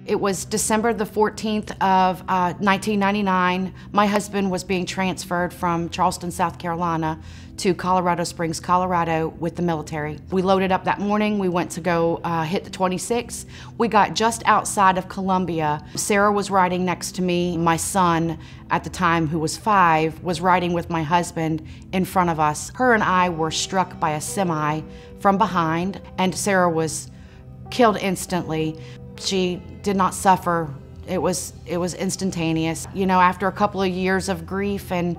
It was December the 14th of 1999. My husband was being transferred from Charleston, South Carolina to Colorado Springs, Colorado with the military. We loaded up that morning. We went to go hit the 26. We got just outside of Columbia. Sarah was riding next to me. My son, at the time, who was 5, was riding with my husband in front of us. Her and I were struck by a semi from behind, and Sarah was killed instantly. She did not suffer. It was instantaneous. You know, after a couple of years of grief and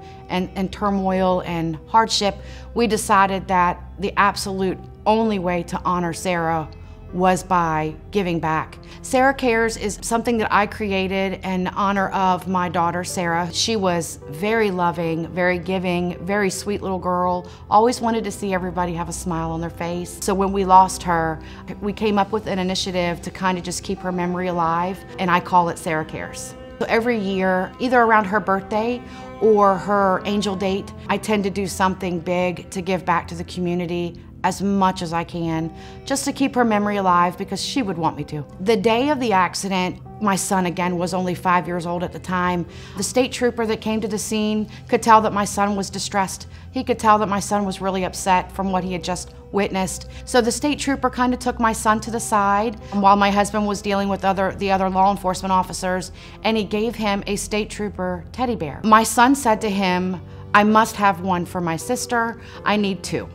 turmoil and hardship, we decided that the absolute only way to honor Sarah was by giving back. Sarah Cares is something that I created in honor of my daughter, Sarah. She was very loving, very giving, very sweet little girl, always wanted to see everybody have a smile on their face. So when we lost her, we came up with an initiative to kind of just keep her memory alive, and I call it Sarah Cares. So every year, either around her birthday or her angel date, I tend to do something big to give back to the community as much as I can, just to keep her memory alive, because she would want me to. The day of the accident, my son, again, was only 5 years old at the time. The state trooper that came to the scene could tell that my son was distressed. He could tell that my son was really upset from what he had just witnessed. So the state trooper kind of took my son to the side while my husband was dealing with the other law enforcement officers, and he gave him a state trooper teddy bear. My son said to him, "I must have one for my sister. I need 2.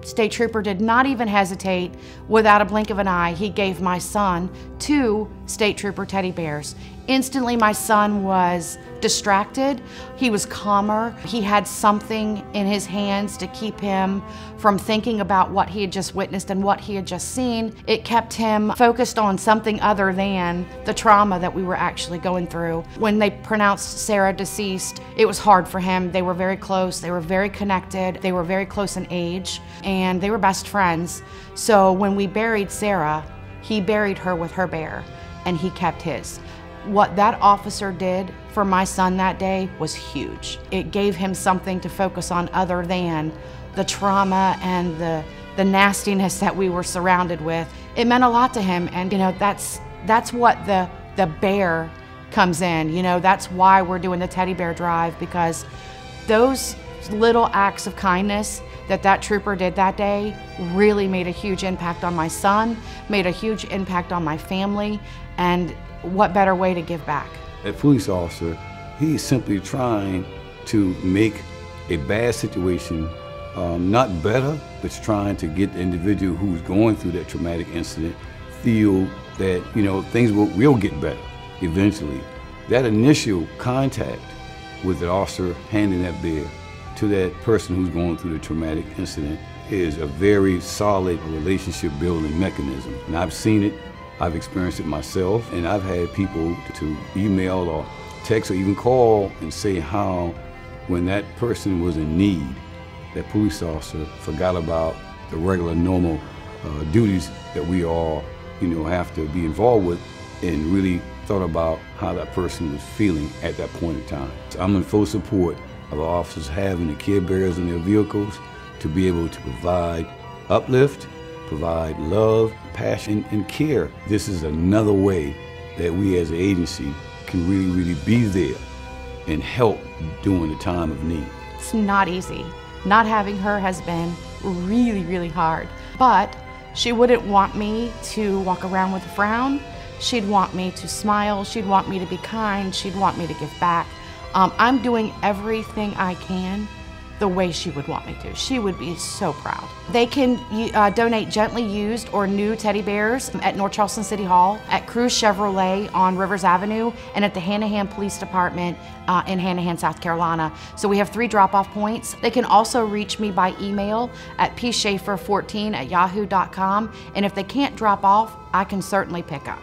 State trooper did not even hesitate. Without a blink of an eye, he gave my son 2 state trooper teddy bears. Instantly, my son was distracted. He was calmer. He had something in his hands to keep him from thinking about what he had just witnessed and what he had just seen. It kept him focused on something other than the trauma that we were actually going through. When they pronounced Sarah deceased, it was hard for him. They were very close. They were very connected. They were very close in age, and they were best friends. So when we buried Sarah, he buried her with her bear, and he kept his. What that officer did for my son that day was huge. It gave him something to focus on other than the trauma and the nastiness that we were surrounded with. It meant a lot to him, and you know, that's what the bear comes in. You know, that's why we're doing the teddy bear drive, because those little acts of kindness that trooper did that day really made a huge impact on my son, made a huge impact on my family, and what better way to give back? A police officer, he's simply trying to make a bad situation not better, but trying to get the individual who's going through that traumatic incident feel that, you know, things will get better eventually. That initial contact with the officer handing that bear to that person who's going through the traumatic incident is a very solid relationship building mechanism. And I've seen it, I've experienced it myself, and I've had people to email or text or even call and say how when that person was in need, that police officer forgot about the regular normal duties that we all, you know, have to be involved with, and really thought about how that person was feeling at that point in time. So I'm in full support of our officers having the Care Bears in their vehicles to be able to provide uplift, provide love, passion, and care. This is another way that we as an agency can really be there and help during the time of need. It's not easy. Not having her has been really hard. But she wouldn't want me to walk around with a frown. She'd want me to smile. She'd want me to be kind. She'd want me to give back. I'm doing everything I can the way she would want me to. She would be so proud. They can donate gently used or new teddy bears at North Charleston City Hall, at Cruz Chevrolet on Rivers Avenue, and at the Hanahan Police Department in Hanahan, South Carolina. So we have 3 drop-off points. They can also reach me by email at pschaefer14@yahoo.com, and if they can't drop off, I can certainly pick up.